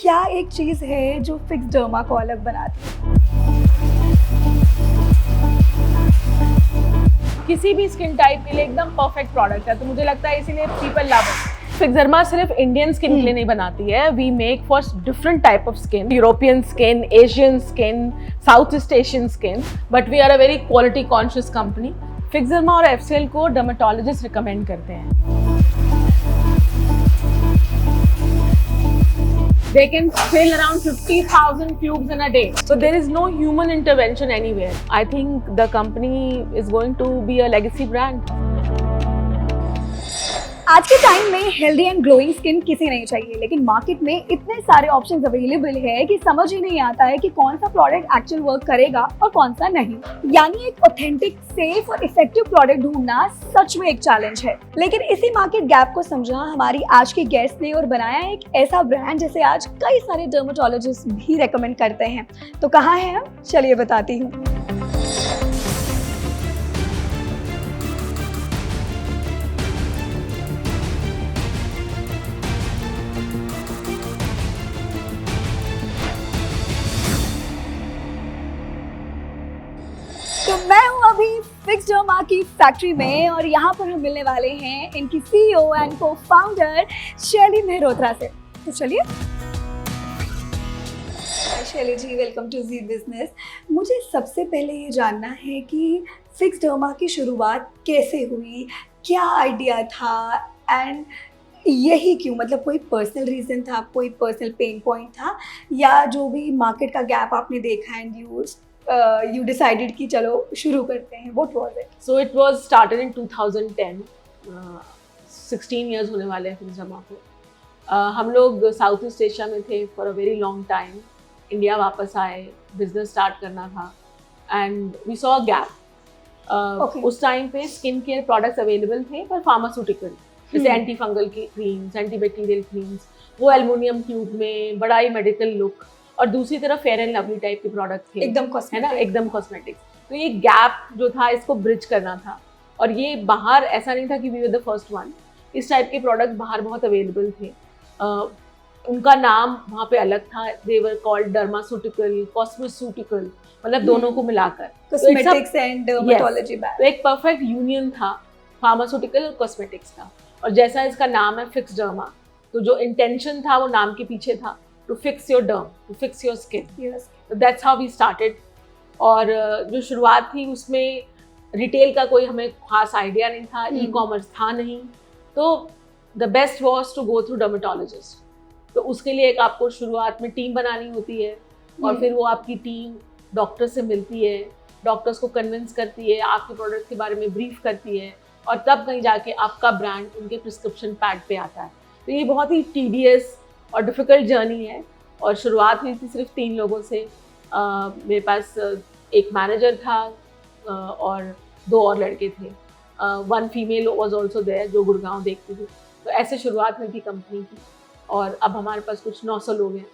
क्या एक चीज़ है जो फिक्स डर्मा को अलग बनाती है? किसी भी स्किन टाइप के लिए एकदम परफेक्ट प्रोडक्ट है, तो मुझे लगता है इसीलिए पीपल लव इट। फिक्सरमा सिर्फ इंडियन स्किन के लिए नहीं बनाती है, we make for different type of skin, European skin, Asian skin, south east Asian skin, but we are a very quality conscious company. Fixderma और एफसीएल को डर्मेटोलॉजिस्ट रिकमेंड करते हैं। They can fill around 50,000 tubes in a day. So there is no human intervention anywhere. I think the company is going to be a legacy brand. आज के time में healthy and glowing skin किसे नहीं चाहिए, लेकिन market में इतने सारे ऑप्शंस अवेलेबल है कि समझ ही नहीं आता है कि कौन सा प्रोडक्ट एक्चुअल वर्क करेगा और कौन सा नहीं। यानी एक ऑथेंटिक, सेफ और इफेक्टिव प्रोडक्ट ढूंढना सच में एक चैलेंज है। लेकिन इसी मार्केट गैप को समझा हमारी आज की गेस्ट ने और बनाया एक ऐसा ब्रांड जिसे आज कई सारे डर्मेटोलॉजिस्ट भी रेकमेंड करते हैं। तो कहाँ है हम, चलिए बताती हूँ। तो मैं हूँ अभी फिक्स डर्मा की फैक्ट्री में और यहाँ पर हम मिलने वाले हैं इनकी सीईओ एंड को फाउंडर शैली मेहरोत्रा से। तो चलिए। शैली जी, वेलकम टू जी बिजनेस। मुझे सबसे पहले ये जानना है कि फिक्स डर्मा की शुरुआत कैसे हुई, क्या आइडिया था एंड यही क्यों, मतलब कोई पर्सनल रीज़न था, कोई पर्सनल पेन पॉइंट था, या जो भी मार्केट का गैप आपने देखा एंड you decided कि चलो शुरू करते हैं, what was it? So it was started in 2010. 16 years होने वाले हैं फिक्सरमा को। हम लोग साउथ ईस्ट एशिया में थे for a very long time. India वापस आए, बिजनेस स्टार्ट करना था and we saw a gap. उस टाइम पे स्किन केयर प्रोडक्ट्स अवेलेबल थे पर फार्मास्यूटिकल, जैसे एंटी फंगल की क्रीम्स, एंटीबैक्टीरियल क्रीम्स, वो एल्युमिनियम ट्यूब में, बड़ा ही मेडिकल लुक, और दूसरी तरफ फेयर एंड लवली टाइप के प्रोडक्ट थे, एकदम है ना, कॉस्मेटिक, एकदम कॉस्मेटिक्स। तो ये गैप जो था इसको ब्रिज करना था। और ये बाहर ऐसा नहीं था कि we were the first one, इस टाइप के प्रोडक्ट बाहर बहुत अवेलेबल थे। उनका नाम वहाँ पे अलग था, दे वर कॉल्ड डर्मास्यूटिकल, कॉस्मेस्यूटिकल, मतलब दोनों को मिलाकर कॉस्मेटिक्स एंड डर्मेटोलॉजी बैग। तो एक परफेक्ट यूनियन था फार्मास्यूटिकल और कॉस्मेटिक्स का। और जैसा इसका नाम है फिक्स डर्मा, तो जो इंटेंशन था वो नाम के पीछे था, to fix your derm, to fix your skin. Yes. So that's how we started. और जो शुरुआत थी उसमें रिटेल का कोई हमें खास आइडिया नहीं था, ई कॉमर्स था नहीं, तो the best was to go through dermatologist. तो उसके लिए एक आपको शुरुआत में टीम बनानी होती है और फिर वो आपकी टीम डॉक्टर से मिलती है, डॉक्टर्स को कन्विंस करती है, आपके प्रोडक्ट के बारे में ब्रीफ करती है, और तब कहीं जाके आपका ब्रांड उनके प्रिस्क्रिप्शन पैड पे आता है। तो ये बहुत ही टीडियस और डिफ़िकल्ट जर्नी है। और शुरुआत हुई थी सिर्फ 3 लोगों से। मेरे पास एक मैनेजर था और 2 और लड़के थे। 1 फीमेल वॉज ऑल्सो देयर जो गुड़गांव देखती थी। तो ऐसे शुरुआत हुई थी कंपनी की, और अब हमारे पास कुछ 900 लोग हैं।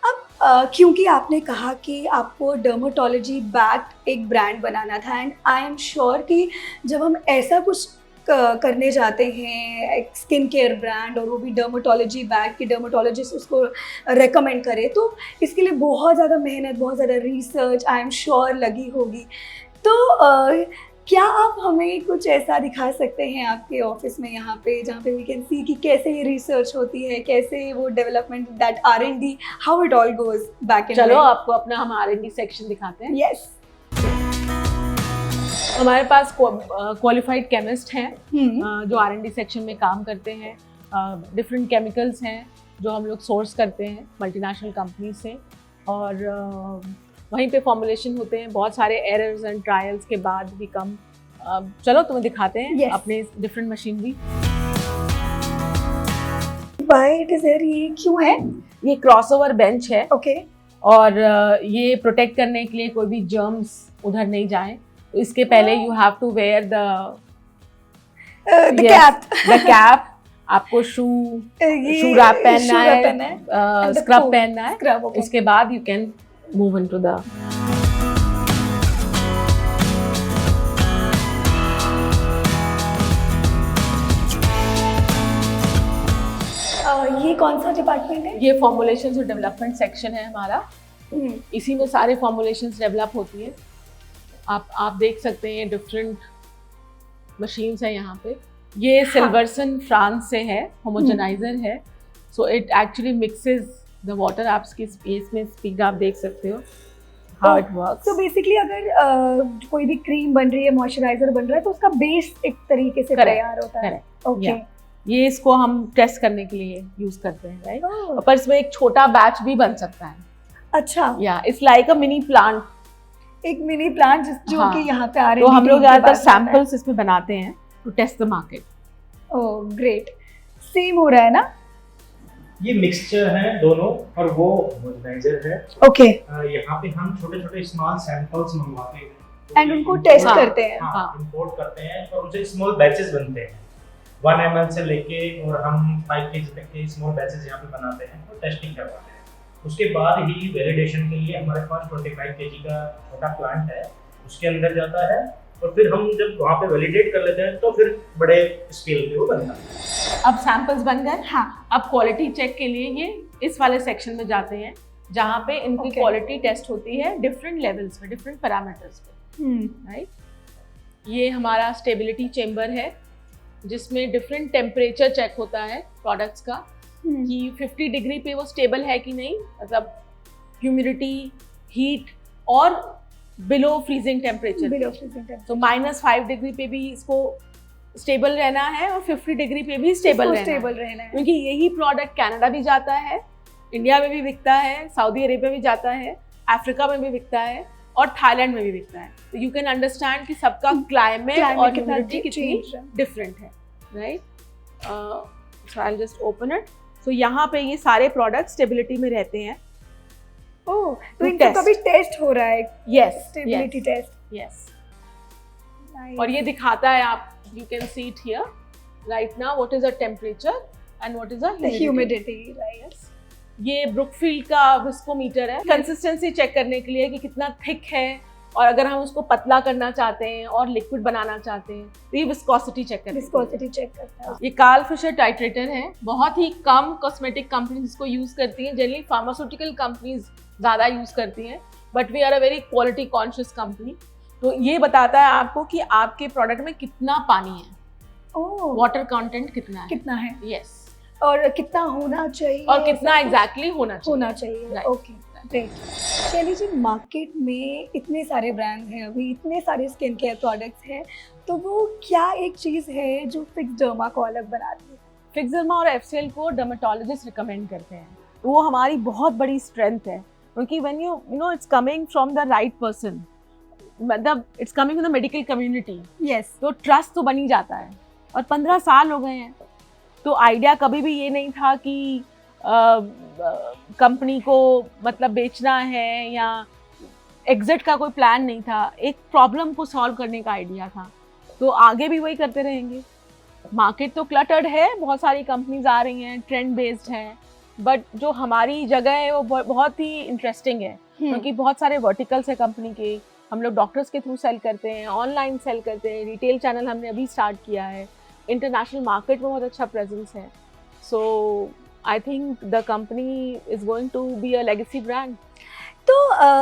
अब क्योंकि आपने कहा कि आपको डर्मेटोलॉजी बैक्ड एक ब्रांड बनाना था, एंड आई एम श्योर कि जब हम ऐसा कुछ करने जाते हैं, एक स्किन केयर ब्रांड, और वो भी डर्मेटोलॉजी बैग की डर्मेटोलॉजिस्ट उसको रेकमेंड करे, तो इसके लिए बहुत ज़्यादा मेहनत, बहुत ज़्यादा रिसर्च आई एम श्योर लगी होगी। तो क्या आप हमें कुछ ऐसा दिखा सकते हैं आपके ऑफिस में यहाँ पे, जहाँ पे वी कैन सी कि कैसे ये रिसर्च होती है, कैसे वो development, that R&D, how it all goes back in? चलो आपको अपना हम R&D सेक्शन दिखाते हैं। यस। हमारे पास क्वालिफाइड केमिस्ट हैं जो R&D सेक्शन में काम करते हैं। डिफरेंट केमिकल्स हैं जो हम लोग सोर्स करते हैं मल्टीनेशनल कंपनी से, और वहीं पे फॉर्मुलेशन होते हैं। बहुत सारे एरर्स एंड ट्रायल्स के बाद भी कम। चलो तुम्हें दिखाते हैं अपने different machinery. White is there, ये क्यों है? ये क्रॉसओवर बेंच है। ओके। और ये प्रोटेक्ट करने के लिए कोई भी जर्म्स उधर नहीं जाए, तो इसके पहले you have to wear the cap. आपको शू रैप पहनना है, स्क्रब पहनना है। इसके बाद you can move into the ये ये कौन सा डिपार्टमेंट है? ये फॉर्मुलेशंस और डेवलपमेंट सेक्शन है हमारा। इसी में सारे फॉर्मुलेशंस डेवलप होती है। आप देख सकते हैं डिफरेंट मशीन्स है यहाँ पे। ये सिल्वर्सन फ्रांस से है, होमोजेनाइजर है। So it actually mixes the water. आप इसकी स्पेस में स्पीड आप देख सकते हो हाउ इट वर्क्स। तो बेसिकली अगर कोई भी क्रीम बन रही है, मॉइस्चराइजर बन रहा है, तो उसका बेस एक तरीके से तैयार होता है। ओके, ये इसको हम टेस्ट करने के लिए यूज करते हैं, राइट? पर इसमें एक छोटा बैच भी बन सकता है। अच्छा, या it's like a mini plant, एक मिनी प्लांट जो कि यहाँ पे आ रहे हैं। तो हम लोग ज्यादातर सैंपल्स इसमें बनाते हैं to test the market. Oh great, same हो रहा है ना? ये मिक्सचर है दोनों और वो होमोजेनाइजर है। ओके, यहाँ पे हम छोटे छोटे स्मॉल सैंपल्स मंगवाते हैं एंड उनको टेस्ट करते हैं। हाँ, इंपोर्ट करते हैं और उनसे स्मॉल बैचेस बनते हैं। 1 ml से लेके और हम 5 kg तक के स्मॉल बैचेस यहाँ पे बनाते हैं और टेस्टिंग करवाते हैं। उसके बाद ही वैलिडेशन के लिए हमारे पास 25 kg का छोटा प्लांट है, उसके अंदर जाता है और फिर हम जब वहाँ पे वैलिडेट कर लेते हैं तो फिर बड़े स्केल पे वो बनता है। अब सैंपल्स बन गए। हाँ, अब क्वालिटी चेक के लिए ये इस वाले सेक्शन में जाते हैं जहाँ पे इनकी क्वालिटी टेस्ट होती है डिफरेंट लेवल्स पे, डिफरेंट पैरामीटर्स पे, राइट? ये हमारा स्टेबिलिटी चेम्बर है जिसमें डिफरेंट टेम्परेचर चेक होता है प्रोडक्ट्स का कि 50 डिग्री पे वो स्टेबल है कि नहीं, मतलब ह्यूमिडिटी, हीट और बिलो फ्रीजिंग टेम्परेचर। तो -5 डिग्री पे भी इसको स्टेबल रहना है और 50 डिग्री पे भी स्टेबल रहना है, क्योंकि यही प्रोडक्ट कनाडा भी जाता है, इंडिया में भी बिकता है, सऊदी अरेबिया में जाता है, अफ्रीका में भी बिकता है और थाईलैंड में भी बिकता है। तो यू कैन अंडरस्टैंड कि सबका क्लाइमेट और ह्यूमिडिटी कितनी डिफरेंट है, right? So I will just open it. So यहाँ पे ये सारे प्रोडक्ट स्टेबिलिटी में रहते हैं। ओह, तो इनका कभी टेस्ट हो रहा है? Yes, stability test. यस, और ये दिखाता है, आप you can see it here right now what is the temperature and what is the humidity, right? ये ब्रुकफील्ड का विस्कोमीटर है, कंसिस्टेंसी चेक करने के लिए कि कितना थिक है, और अगर हम उसको पतला करना चाहते हैं और लिक्विड बनाना चाहते हैं तो ये विस्कोसिटी चेक करता है। ये कार्ल फिशर टाइट्रेटर है। बहुत ही कम कॉस्मेटिक कंपनीज इसको यूज करती हैं, जनरली फार्मास्यूटिकल कंपनीज ज़्यादा यूज करती हैं, but we are a very quality conscious company. तो ये बताता है आपको कि आपके प्रोडक्ट में कितना पानी है, वाटर कंटेंट कितना है, यस, और कितना होना चाहिए, और कितना एग्जैक्टली होना चाहिए। Okay, great. शैली जी, मार्केट में इतने सारे ब्रांड्स हैं, अभी इतने सारे स्किन केयर प्रोडक्ट्स हैं, तो वो क्या एक चीज़ है जो फिक्सडर्मा को अलग बनाती है? फिक्सडर्मा और एफसीएल को डर्मेटोलॉजिस्ट रिकमेंड करते हैं, वो हमारी बहुत बड़ी स्ट्रेंथ है, क्योंकि when you know it's coming from the right person, मतलब it's coming from the medical community, yes, तो ट्रस्ट तो बन ही जाता है। और 15 साल हो गए हैं, तो आइडिया कभी भी ये नहीं था कि कंपनी को मतलब बेचना है या एग्जिट का कोई प्लान नहीं था, एक प्रॉब्लम को सॉल्व करने का आइडिया था, तो आगे भी वही करते रहेंगे। मार्केट तो क्लटर्ड है, बहुत सारी कंपनीज आ रही हैं, ट्रेंड बेस्ड है, बट जो हमारी जगह है वो बहुत ही इंटरेस्टिंग है, क्योंकि बहुत सारे वर्टिकल्स है कंपनी के। हम लोग डॉक्टर्स के थ्रू सेल करते हैं, ऑनलाइन सेल करते हैं, रिटेल चैनल हमने अभी स्टार्ट किया है, इंटरनेशनल मार्केट में बहुत अच्छा प्रेजेंस है। So I think the company is going to be a legacy brand. तो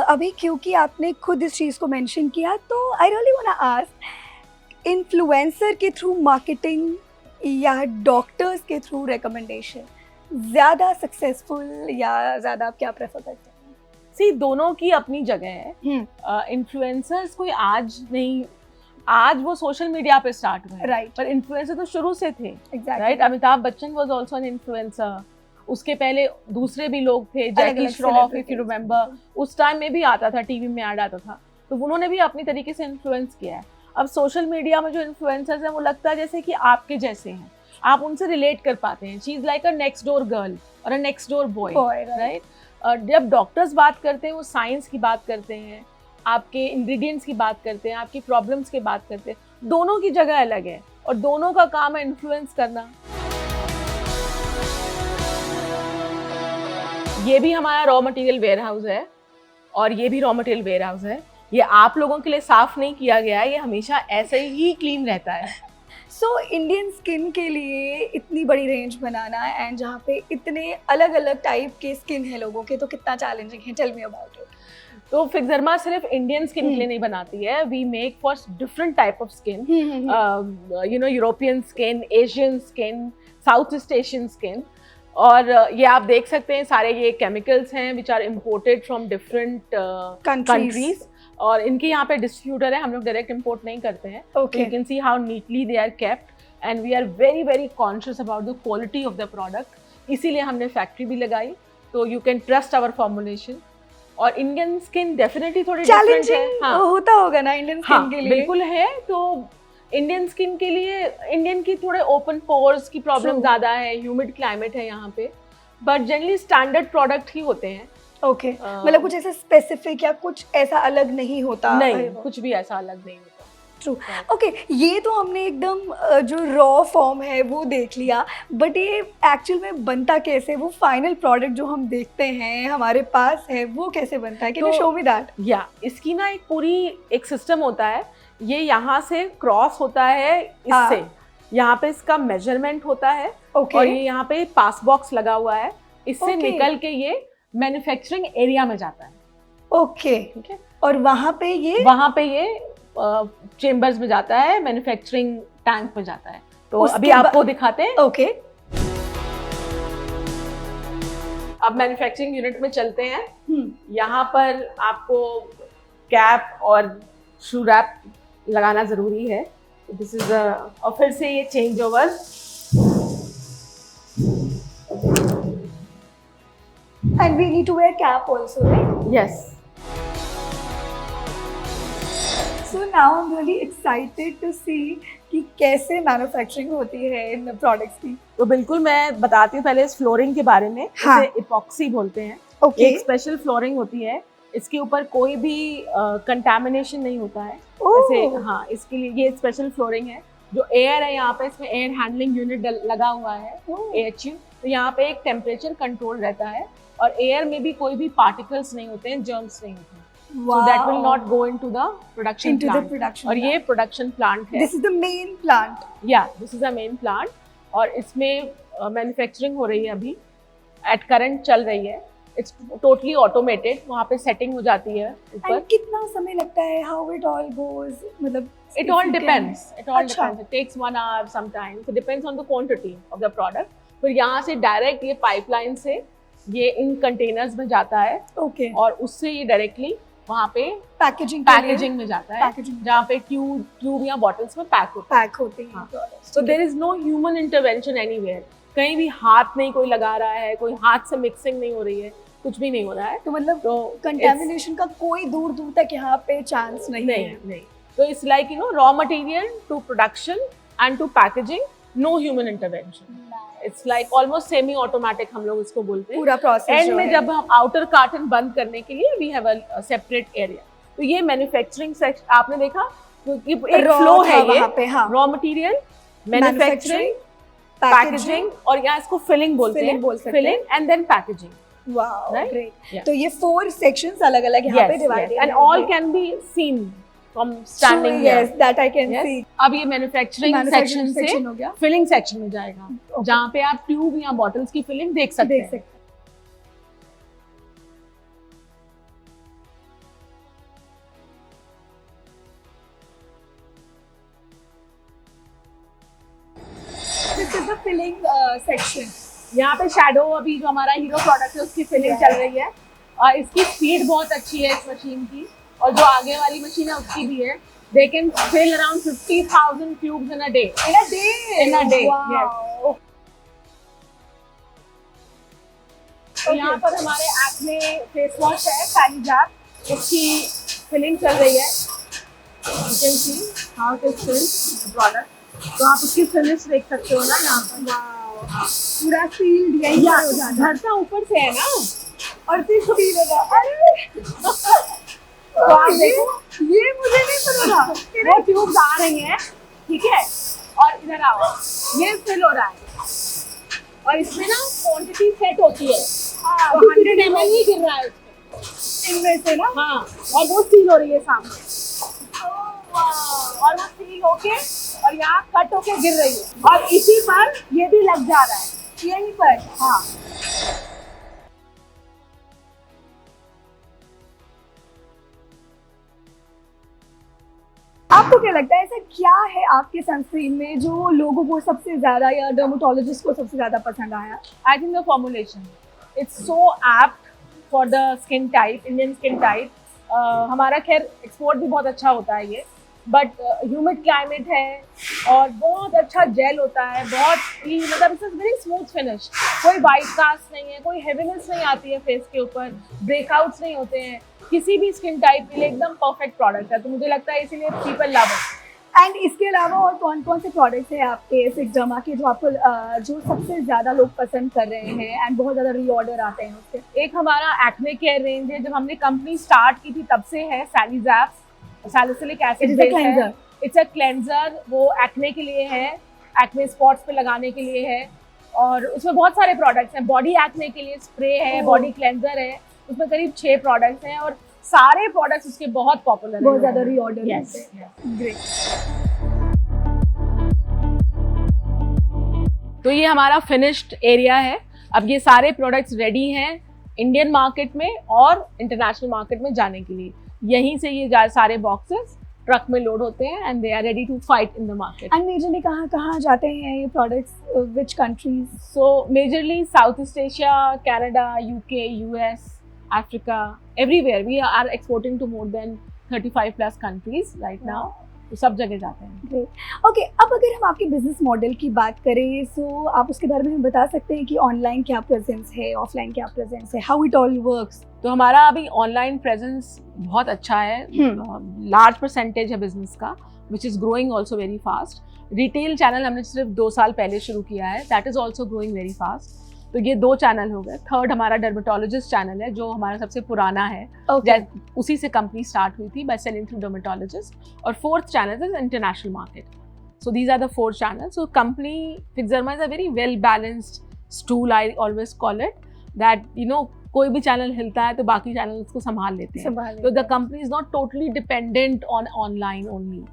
अभी क्योंकि आपने खुद इस चीज़ को मेंशन किया, तो I really want to ask, influencer के थ्रू मार्केटिंग या डॉक्टर्स के थ्रू रिकमेंडेशन ज़्यादा सक्सेसफुल या ज़्यादा आप क्या प्रेफर करते हैं? सी, दोनों की अपनी जगह है। इन्फ्लुएंसर्स कोई आज नहीं, आज वो सोशल मीडिया पे स्टार्ट हुए, राइट, पर इन्फ्लुएंसर तो शुरू से थे, exactly, right? Amitabh Bachchan was also an influencer, उसके पहले दूसरे भी लोग थे, जैकी श्रॉफ, इफ यू रिमेंबर, उस टाइम में भी आता था, टीवी में ऐड आता था, तो उन्होंने भी अपनी तरीके से इन्फ्लुएंस किया है। अब सोशल मीडिया में जो इन्फ्लुएंसर्स हैं वो लगता है जैसे कि आपके जैसे हैं, आप उनसे रिलेट कर पाते हैं, she is like a next door girl और a next door boy, right? जब डॉक्टर्स बात करते हैं वो साइंस की बात करते हैं, आपके इंग्रेडिएंट्स की बात करते हैं, आपकी प्रॉब्लम्स की बात करते हैं, दोनों की जगह अलग है और दोनों का काम है इन्फ्लुएंस करना। ये भी हमारा रॉ मटेरियल वेयरहाउस है और ये भी रॉ मटेरियल वेयरहाउस है। ये आप लोगों के लिए साफ नहीं किया गया है, ये हमेशा ऐसे ही क्लीन रहता है, सो इंडियन स्किन के लिए इतनी बड़ी रेंज बनाना एंड जहाँ पे इतने अलग अलग टाइप के स्किन है लोगों के, तो कितना चैलेंजिंग है? Tell me about it. तो फिक्सर्मा सिर्फ इंडियन स्किन के लिए नहीं बनाती है, we make for different type of skin, you know, European skin, Asian skin, south east Asian skin. और ये आप देख सकते हैं सारे ये केमिकल्स हैं which are imported from different countries, और इनके यहाँ पे डिस्ट्रीब्यूटर है, हम लोग डायरेक्ट इम्पोर्ट नहीं करते हैं। Okay. You can see how neatly they are kept and we are very very conscious about the quality of the product, इसीलिए हमने फैक्ट्री भी लगाई, so you can trust our formulation. और इंडियन स्किन डेफिनेटली थोड़ी different है। हाँ, होता होगा ना इंडियन स्किन हाँ, के लिए? बिल्कुल है। तो इंडियन स्किन के लिए, इंडियन की थोड़े ओपन पोर्स की प्रॉब्लम ज़्यादा है, ह्यूमिड क्लाइमेट है यहाँ पे, बट जनरली स्टैंडर्ड प्रोडक्ट ही होते हैं। ओके, मतलब कुछ ऐसा स्पेसिफिक या कुछ ऐसा अलग नहीं होता? नहीं, कुछ भी ऐसा अलग नहीं होता। ट्रू। ओके, ये तो हमने एकदम जो रॉ फॉर्म है वो देख लिया, बट ये एक्चुअल में बनता कैसे? वो फाइनल प्रोडक्ट जो हम देखते हैं हमारे पास है, वो कैसे बनता है? Can you show me that? या इसकी ना एक पूरी एक सिस्टम होता है, ये यहाँ से क्रॉस होता है इससे, यहाँ पे इसका मेजरमेंट होता है, और ये यहाँ पे पास बॉक्स लगा हुआ है, इससे निकल के ये मैन्युफैक्चरिंग एरिया में जाता है। ओके, ठीक है। और वहाँ पे ये चेम्बर्स में जाता है, मैन्युफैक्चरिंग टैंक में जाता है। तो अभी आपको दिखाते हैं। ओके, अब मैन्युफैक्चरिंग यूनिट में चलते हैं। यहाँ पर आपको कैप और शू रैप लगाना जरूरी है। दिस इज और फिर से ये change over, and we need to wear cap also, right? yes. So now I'm really excited to see कि कैसे मैन्युफैक्चरिंग होती है इन प्रोडक्ट्स की। तो बिल्कुल मैं बताती हूँ पहले इस फ्लोरिंग के बारे में। हाँ। इसे इपॉक्सी बोलते हैं। Okay. एक स्पेशल फ्लोरिंग होती है, इसके ऊपर कोई भी कंटामिनेशन नहीं होता है। ऐसे, हाँ, इसके लिए ये स्पेशल फ्लोरिंग है। जो एयर है यहाँ पे, इसमें एयर हैंडलिंग यूनिट लगा हुआ है, AHU। तो यहाँ पे एक टेम्परेचर कंट्रोल रहता है, और एयर में भी कोई भी पार्टिकल्स नहीं होते हैं, जर्म्स नहीं होते हैं। So that will not go into the production plant. और ये प्रोडक्शन प्लांट है। This is the main plant. Yeah, this is the main plant, और इसमें मैन्युफैक्चरिंग हो रही है अभी, एट करंट चल रही है। इट्स टोटली ऑटोमेटेड, वहाँ पे सेटिंग हो जाती है ऊपर। And कितना समय लगता है? How it all goes? मतलब It all depends. It all depends. It takes 1 hour sometimes. It depends on the quantity of the product. फिर यहाँ से डायरेक्ट ये पाइपलाइन से ये इन कंटेनर्स में जाता है। ओके। और उससे ये डायरेक्टली वहाँ पे पैकेजिंग में जाता है, जहाँ पे ट्यूब या बॉटल्स में पैक होते हैं। So there is no human intervention anywhere. कहीं भी हाथ नहीं कोई लगा रहा है, कोई हाथ से मिक्सिंग नहीं हो रही है, कुछ भी नहीं हो रहा है। तो मतलब कंटेमिनेशन का कोई दूर दूर तक यहाँ पे चांस नहीं है। तो it's like, you know, raw material to production and to packaging, no human intervention. It's like almost semi automatic हम लोग इसको बोलते हैं। पूरा प्रोसेस एंड में जब हम आउटर कार्टन बंद करने के लिए we have a separate area. तो ये मैन्युफैक्चरिंग सेक्शन आपने देखा, क्योंकि एक फ्लो है ये, रॉ मटेरियल, मैन्युफैक्चरिंग, पैकेजिंग, और यहाँ इसको फिलिंग बोलते हैं, filling and then packaging. Wow, great. तो ये 4 सेक्शंस अलग-अलग यहाँ पे डिवाइडेड हैं, and all can be seen from standing. Yes, that I can see. अब ये मैन्युफैक्चरिंग सेक्शन से फिलिंग सेक्शन में जाएगा, जहाँ पे आप ट्यूब या बॉटल्स की फिलिंग देख सकते हैं। This is the filling section. यहाँ पे शैडो, अभी जो हमारा हीरो प्रोडक्ट है उसकी फिलिंग चल रही है, और इसकी स्पीड बहुत अच्छी है इस मशीन की, और जो आगे वाली मशीन है उसकी भी है। They can fill around 50,000 tubes in a day. In a day. Wow. Yes. तो यहाँ पर हमारे एक्ने फेस वॉश है, कालीजाब, उसकी फिलिंग चल रही है। You can see how it is filled, the product. तो आप उसकी फिनिश देख सकते हो ना यहाँ पर। पूरा सील्ड यही हो जाता है। भरता ऊपर से है ना, और फिर सील होगा। अरे तो आप देखो, ये मुझे नहीं पता था। वो ट्यूब्स आ रही हैं, ठीक है, और इधर आओ, ये फिल हो रहा है, और इसमें ना क्वांटिटी सेट होती है, तो 100 ml ही गिर रहा है उसमें, इनमें से ना। हाँ, और वो सील हो रही है सामने, और वो सील होके और यहाँ कट होके गिर रही है और इसी पर ये भी लग जा रहा है, यहीं पर। हाँ, आपको क्या लगता है ऐसा क्या है आपके सनस्क्रीन में जो लोगों को सबसे ज़्यादा या डर्मेटोलॉजिस्ट को सबसे ज़्यादा पसंद आया? I think the formulation. It's so apt for the skin type, Indian skin type. हमारा खैर एक्सपोर्ट भी बहुत अच्छा होता है ये, बट ह्यूमिड क्लाइमेट है और बहुत अच्छा जेल होता है, बहुत ही मतलब इट्स वेरी स्मूथ फिनिश, कोई वाइट कास्ट नहीं है, कोई हेवीनेस नहीं आती है फेस के ऊपर, ब्रेकआउट्स नहीं होते हैं, किसी भी स्किन टाइप के लिए एकदम परफेक्ट प्रोडक्ट है। तो मुझे लगता है इसीलिए पीपल लव इट। एंड इसके अलावा और कौन कौन से प्रोडक्ट्स हैं आपके सिक्स डर्मा के जो आपको जो सबसे ज़्यादा लोग पसंद कर रहे हैं एंड बहुत ज़्यादा रीऑर्डर आते हैं उसके? एक हमारा एक्ने केयर रेंज है, जब हमने कंपनी स्टार्ट की थी तब से है, सैलिसिलिक एसिड बेस्ड है। इट्स अ क्लेंजर, वो एक्ने के लिए है, एक्ने स्पॉट्स पे लगाने के लिए है, और उसमें बहुत सारे प्रोडक्ट्स हैं। बॉडी एक्ने के लिए स्प्रे है, बॉडी क्लेंजर है, उसमें करीब 6 प्रोडक्ट्स हैं और सारे प्रोडक्ट्स उसके बहुत पॉपुलर हैं, बहुत ज़्यादा रीऑर्डर Yes, ग्रेट। तो ये हमारा फिनिश्ड एरिया है। अब ये सारे प्रोडक्ट्स रेडी हैं इंडियन मार्केट में और इंटरनेशनल मार्केट में जाने के लिए। यहीं से ये सारे बॉक्सेस ट्रक में लोड होते हैं and they are ready to fight in the market. And majorly कहाँ जाते हैं ये products, which countries? So majorly South East Asia, Canada, UK, US, Africa, everywhere. We are exporting to more than 35 plus countries right now. तो सब जगह जाते हैं। Great. Okay, अब अगर हम आपके बिजनेस मॉडल की बात करें सो आप उसके बारे में हमें बता सकते हैं कि ऑनलाइन क्या प्रेजेंस है, ऑफलाइन क्या प्रेजेंस है, हाउ इट ऑल वर्क्स? तो हमारा अभी ऑनलाइन प्रेजेंस बहुत अच्छा है, लार्ज परसेंटेज है बिजनेस का, which is growing also very fast. Retail channel हमने सिर्फ 2 साल पहले शुरू किया है, that is also growing very fast. तो ये 2 चैनल हो गए। थर्ड हमारा डर्मेटोलॉजिस्ट चैनल है जो हमारा सबसे पुराना है, उसी से कंपनी स्टार्ट हुई थी बाय सेलिंग थ्रू डर्मेटोलॉजिस्ट। और 4th channel is international market. So these are the 4 channels. So company Fixderma is a very well balanced stool, I always call it that, you know, कोई भी channel हिलता है तो बाकी channel उसको संभाल लेते हैं। तो the company is not totally dependent on online only.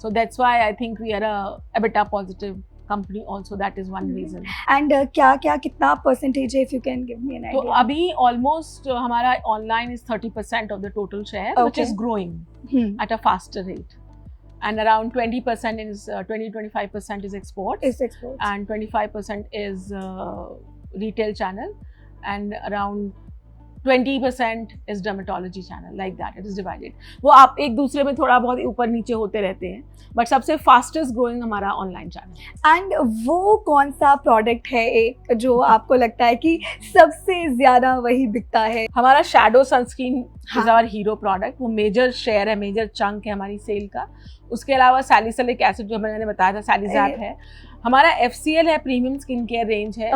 So that's why I think we are a EBITDA positive company also. That is one reason. And क्या कितना परसेंटेज है, if you can give me an idea? तो अभी almost हमारा online is 30% of the total share, which is growing at a faster rate. And around 20% is 20-25% is export. And 25% is retail channel, and around 20% is dermatology channel, like that it is divided. वो आप एक दूसरे में थोड़ा बहुत ऊपर नीचे होते रहते हैं, बट सबसे फास्टेस्ट ग्रोइंग हमारा ऑनलाइन चैनल। एंड वो कौन सा प्रोडक्ट है एक जो आपको लगता है कि सबसे ज्यादा वही बिकता है? हमारा shadow sunscreen is our hero product. वो मेजर शेयर है, मेजर चंक है हमारी सेल का। उसके अलावा सैलिसिलिक एसिड जो मैंने बताया था, सैलिजैप है। हमारा FCL है, प्रीमियम स्किन केयर रेंज है,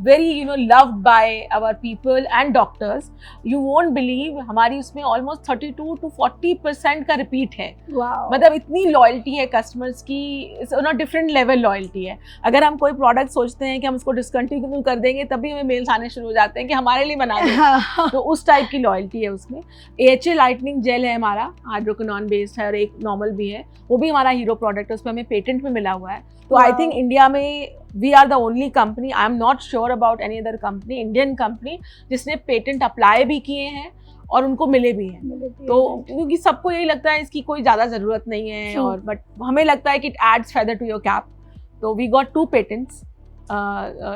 very loved by our people and doctors. You won't believe, हमारी उसमें ऑलमोस्ट 32 to 40% का रिपीट है। मतलब इतनी लॉयल्टी है कस्टमर्स की, on a different level loyalty है। अगर हम कोई प्रोडक्ट सोचते हैं कि हम उसको डिसकंटिन्यू कर देंगे, तभी हमें मेल्स आने शुरू हो जाते हैं कि हमारे लिए बना दें। तो उस टाइप की लॉयल्टी है उसमें। AHA लाइटनिंग जेल है हमारा, हाइड्रोक्विनोन बेस्ड है, और एक नॉर्मल भी है, वो भी हमारा हीरो प्रोडक्ट है, उसमें हमें पेटेंट में मिला हुआ है। तो आई थिंक इंडिया में we are the only company, I am not sure about any other company, Indian company, जिसने पेटेंट अप्लाई भी किए हैं और उनको मिले भी हैं। तो क्योंकि सबको यही लगता है इसकी कोई ज़्यादा ज़रूरत नहीं है, और बट हमें लगता है कि it adds feather to your cap. तो we got 2 patents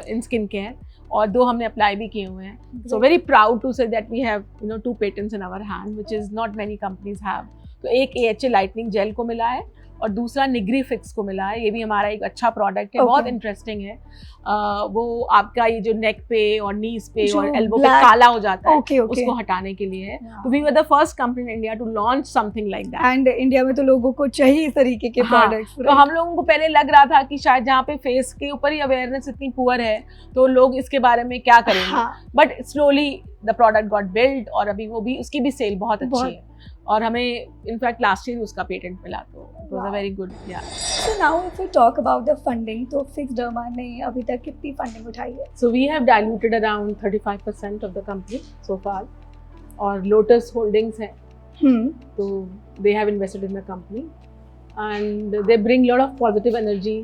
in skin care, और 2 हमने अप्लाई भी किए हुए हैं। So very proud to say that we have 2 patents in our hand, which is not many companies have. तो एक AHA lightning jail को मिला है और दूसरा निग्री फिक्स को मिला है। ये भी हमारा एक अच्छा प्रोडक्ट है, बहुत इंटरेस्टिंग है। वो आपका ये जो नेक पे और नीज पे और एल्बो पे काला हो जाता है, उसको हटाने के लिए है। तो we were the first company in India to launch something like that. And India में तो लोगों को चाहिए इस तरीके के प्रोडक्ट्स। तो हम लोगों को पहले लग रहा था कि शायद जहाँ पे फेस के ऊपर ही अवेयरनेस इतनी पुअर है तो लोग इसके बारे में क्या करेंगे, but slowly the product got build, और अभी वो भी, उसकी भी सेल बहुत अच्छी है, और हमें इनफैक्ट लास्ट ईयर उसका पेटेंट मिला। तो it was a very good. So now if we talk about the funding, तो फिक्स डर्मा ने अभी तक कितनी फंडिंग उठाई है? So we have diluted around 35% of the company so far, और लोटस होल्डिंग्स है, तो they have invested in the company. And they bring lot of positive energy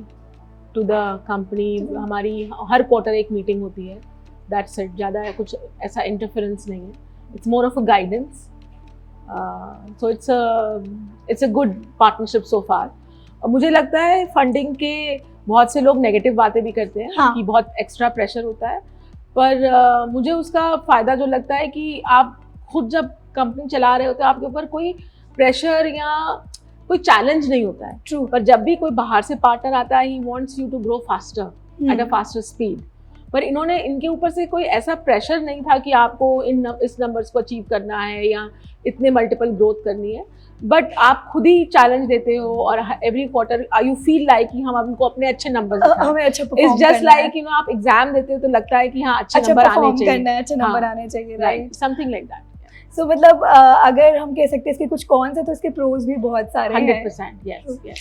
to the company. हमारी हर क्वार्टर एक मीटिंग होती है, दैट्स इट, ज़्यादा कुछ ऐसा इंटरफेरेंस नहीं है, it's more of a guidance. So it's a good partnership so far. और मुझे लगता है फंडिंग के बहुत से लोग नेगेटिव बातें भी करते हैं, हाँ। कि बहुत एक्स्ट्रा प्रेशर होता है, पर मुझे उसका फ़ायदा जो लगता है कि आप खुद जब कंपनी चला रहे होते हैं आपके ऊपर कोई प्रेशर या कोई चैलेंज नहीं होता है। ट्रू। पर जब भी कोई बाहर से पार्टनर आता है, he wants you to grow faster at a faster speed. पर इनके ऊपर से कोई ऐसा प्रेशर नहीं था कि आपको इस नंबर्स को अचीव करना है या इतने मल्टीपल ग्रोथ करनी है, बट आप खुद ही चैलेंज देते हो और every quarter you feel like कि हम हमको अपने अच्छे नंबर हमें अच्छा इट्स जस्ट लाइक आप एग्जाम देते हो तो लगता है कि हाँ अच्छे नंबर आने चाहिए, अच्छे नंबर आने चाहिए, राइट, समथिंग लाइक दैट। सो मतलब अगर हम कह सकते हैं इसके कुछ कॉन्स है तो इसके प्रोज भी बहुत सारे हैं। 100%, yes।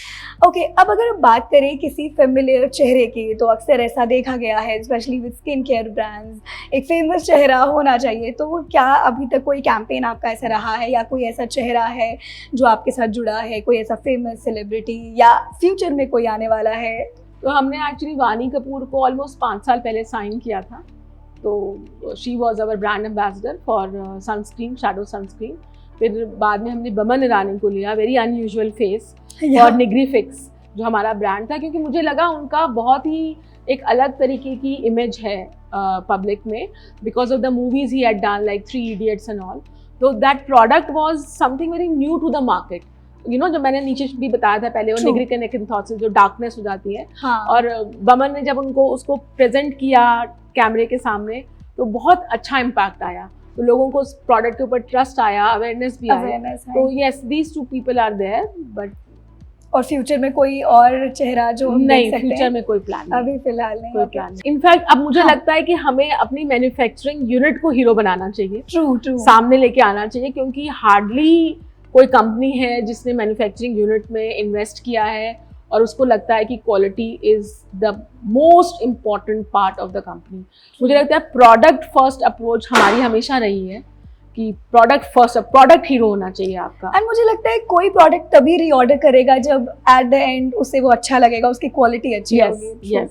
ओके, अब अगर हम बात करें किसी फेमिलियर चेहरे की, तो अक्सर ऐसा देखा गया है specially with skin care brands, एक फेमस चेहरा होना चाहिए। तो क्या अभी तक कोई कैंपेन आपका ऐसा रहा है या कोई ऐसा चेहरा है जो आपके साथ जुड़ा है, कोई ऐसा फेमस सेलिब्रिटी या फ्यूचर में कोई आने वाला है? तो हमने एक्चुअली वानी कपूर को ऑलमोस्ट 5 साल पहले साइन किया था, तो she was our brand ambassador for sunscreen, shadow sunscreen. फिर बाद में हमने बमन ईरानी को लिया, वेरी अनयूजुअल फेस, और निगरी फिक्स जो हमारा ब्रांड था, क्योंकि मुझे लगा उनका बहुत ही एक अलग तरीके की इमेज है पब्लिक में, because of the movies he had done like 3 Idiots and all. तो that product was something very new to the market, you know, जो मैंने नीचे भी बताया था पहले, वो निगरिक एंड एकिन्थोसिस जो डार्कनेस हो जाती है। हाँ। और बमन ने जब उसको प्रेजेंट किया कैमरे के सामने तो बहुत अच्छा इम्पैक्ट आया, तो लोगों को उस प्रोडक्ट के ऊपर ट्रस्ट आया, अवेयरनेस भी आया। तो yes, these 2 people are there, but और फ्यूचर में कोई और चेहरा जो हम नहीं, देख सकते फ्यूचर हैं? में कोई प्लान नहीं, अभी फिलहाल नहीं, कोई प्लान नहीं। इनफैक्ट अब मुझे लगता है कि हमें अपनी मैन्युफैक्चरिंग यूनिट को हीरो बनाना चाहिए, ट्रू सामने लेके आना चाहिए, क्योंकि हार्डली कोई कंपनी है जिसने मैन्युफैक्चरिंग यूनिट में इन्वेस्ट किया है और उसको लगता है कि quality is the most important part of the company. मुझे लगता है प्रोडक्ट फर्स्ट अप्रोच हमारी हमेशा रही है कि प्रोडक्ट फर्स्ट, प्रोडक्ट हीरो होना चाहिए आपका। एंड मुझे लगता है कोई प्रोडक्ट तभी रीऑर्डर करेगा जब एट द एंड उसे वो अच्छा लगेगा, उसकी क्वालिटी अच्छी होगी। यस।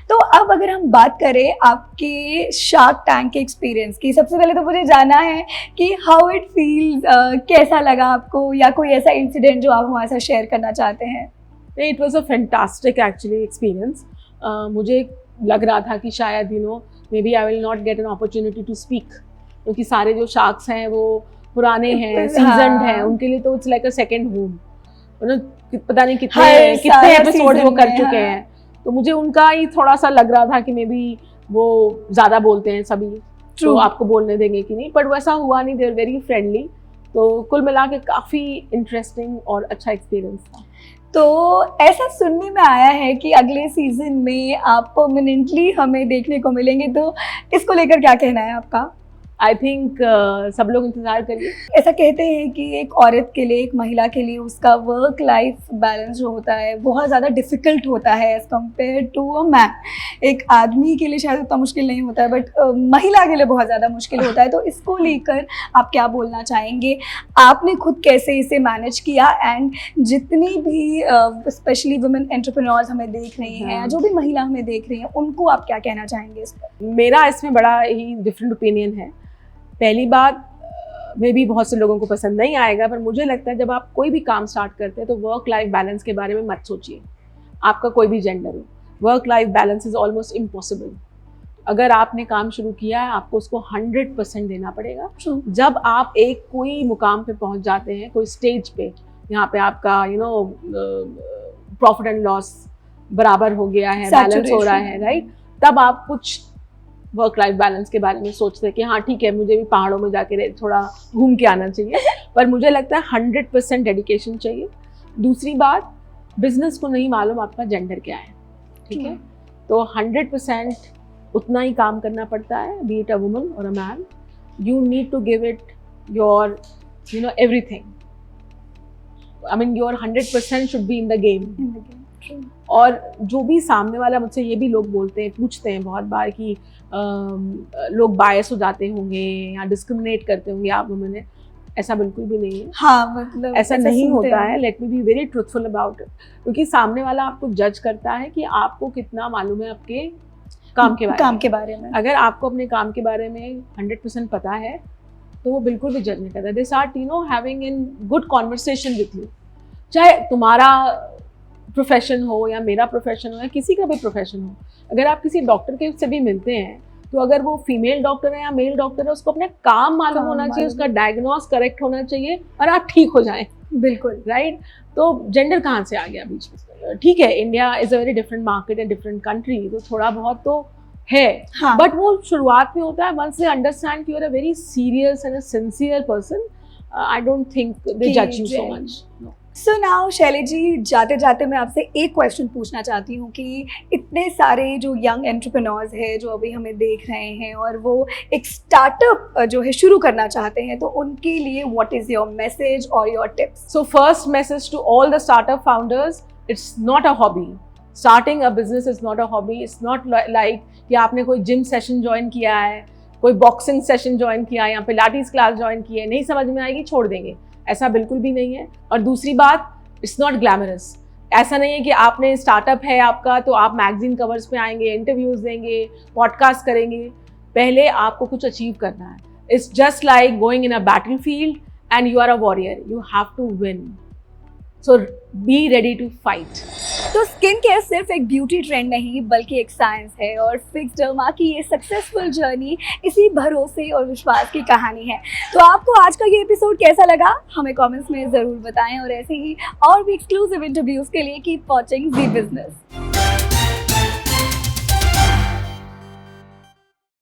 तो अब अगर हम बात करें आपके शार्क टैंक के एक्सपीरियंस की, सबसे पहले तो मुझे जानना है कि हाउ इट फील्स, कैसा लगा आपको, या कोई ऐसा इंसिडेंट जो आप हमारे साथ शेयर करना चाहते हैं? It was a fantastic actually experience. मुझे लग रहा था कि शायद maybe I will not get an opportunity to speak, क्योंकि सारे जो शार्क्स हैं वो पुराने हैं, सीजन्ड हैं, उनके लिए तो it's like a second home, पता नहीं कितने एपिसोड वो कर चुके हैं। तो मुझे उनका ही थोड़ा सा लग रहा था कि मे बी वो ज़्यादा बोलते हैं सभी, तो आपको बोलने देंगे कि नहीं, बट वैसा हुआ नहीं, दे आर वेरी फ्रेंडली। तो कुल मिला के काफ़ी इंटरेस्टिंग और अच्छा एक्सपीरियंस था। तो ऐसा सुनने में आया है कि अगले सीजन में आप परमानेंटली हमें देखने को मिलेंगे, तो इसको लेकर क्या कहना है आपका? आई थिंक सब लोग इंतजार करिए। ऐसा कहते हैं कि एक औरत के लिए, एक महिला के लिए उसका वर्क लाइफ बैलेंस जो होता है बहुत ज़्यादा डिफ़िकल्ट होता है as compare to a man. एक आदमी के लिए शायद उतना मुश्किल नहीं होता है, बट महिला के लिए बहुत ज़्यादा मुश्किल होता है। तो इसको लेकर आप क्या बोलना चाहेंगे? आपने खुद कैसे इसे मैनेज किया, एंड जितनी भी स्पेशली वुमेन एंटरप्रेन्योर्स हमें देख रही हैं, जो भी महिला हमें देख रही हैं, उनको आप क्या कहना चाहेंगे इस पर? मेरा इसमें बड़ा ही डिफरेंट ओपिनियन है। पहली बात, मे भी बहुत से लोगों को पसंद नहीं आएगा, पर मुझे लगता है जब आप कोई भी काम स्टार्ट करते हैं तो वर्क लाइफ बैलेंस के बारे में मत सोचिए, आपका कोई भी जेंडर हो। Work life balance is almost impossible. अगर आपने काम शुरू किया है, आपको उसको 100% देना पड़ेगा। जब आप एक कोई मुकाम पे पहुंच जाते हैं, कोई स्टेज पे, यहाँ पे आपका प्रॉफिट एंड लॉस बराबर हो गया है, बैलेंस हो रहा है, राइट, तब आप कुछ वर्क लाइफ बैलेंस के बारे में सोचते हैं कि हाँ ठीक है, मुझे भी पहाड़ों में जाके थोड़ा घूम के आना चाहिए। पर मुझे लगता है 100% डेडिकेशन चाहिए। दूसरी बात, बिजनेस को नहीं मालूम आपका जेंडर क्या है, ठीक है, तो 100% उतना ही काम करना पड़ता है, बी इट अ वुमन और a man. You need to give it your everything. I mean your 100% should be in the game. और जो भी सामने वाला, मुझसे ये भी लोग बोलते हैं, पूछते हैं बहुत बार कि लोग बायस हो जाते होंगे या डिस्क्रिमिनेट करते होंगे आप वुमेन। ऐसा बिल्कुल भी नहीं है। हाँ, मतलब ऐसा नहीं होता है। Let me be very truthful about it, क्योंकि सामने वाला आपको जज करता है कि आपको कितना मालूम है आपके काम के बारे में। अगर आपको अपने काम के बारे में 100% पता है तो वो बिल्कुल भी जज नहीं करता। They start having in good conversation with you, चाहे तुम्हारा प्रोफेशन हो या मेरा प्रोफेशन हो या किसी का भी प्रोफेशन हो। अगर आप किसी डॉक्टर के से भी मिलते हैं तो अगर वो फीमेल डॉक्टर है या मेल डॉक्टर है, उसको अपना काम मालूम होना चाहिए, उसका डायग्नोस करेक्ट होना चाहिए और आप ठीक हो जाएं। बिल्कुल राइट। तो जेंडर कहाँ से आ गया बीच में? ठीक है, India is a very different market and different country, तो थोड़ा बहुत तो है। हाँ। बट वो शुरुआत में होता है, वंस दे अंडरस्टैंड कि you are a very serious and a sincere person, I don't think they जज you so much. So now Shaily ji, जाते जाते मैं आपसे एक क्वेश्चन पूछना चाहती हूँ कि इतने सारे जो यंग एंटरप्रेन्योर्स हैं जो अभी हमें देख रहे हैं और वो एक स्टार्टअप जो है शुरू करना चाहते हैं, तो उनके लिए व्हाट इज़ योर मैसेज और your tips? So first message to all the startup founders, it's not a hobby. Starting a business is not a hobby. It's not like कि आपने कोई जिम सेशन ज्वाइन किया है, कोई boxing session join किया है या पिलाटीज क्लास ज्वाइन की है, नहीं समझ में आएगी छोड़ देंगे, ऐसा बिल्कुल भी नहीं है। और दूसरी बात, इट्स नॉट ग्लैमरस। ऐसा नहीं है कि आपने स्टार्टअप है आपका तो आप मैगजीन कवर्स पे आएंगे, इंटरव्यूज देंगे, पॉडकास्ट करेंगे। पहले आपको कुछ अचीव करना है। It's just like going in a battle field and you are a warrior, you have to win, so be ready to fight. तो स्किन केयर सिर्फ एक ब्यूटी ट्रेंड नहीं बल्कि एक साइंस है और फिक्स डर्मा की ये सक्सेसफुल जर्नी इसी भरोसे और विश्वास की कहानी है। तो आपको आज का ये एपिसोड कैसा लगा हमें कमेंट्स में ज़रूर बताएं और ऐसे ही और भी एक्सक्लूसिव इंटरव्यूज़ के लिए कीप वॉचिंग ज़ी बिजनेस।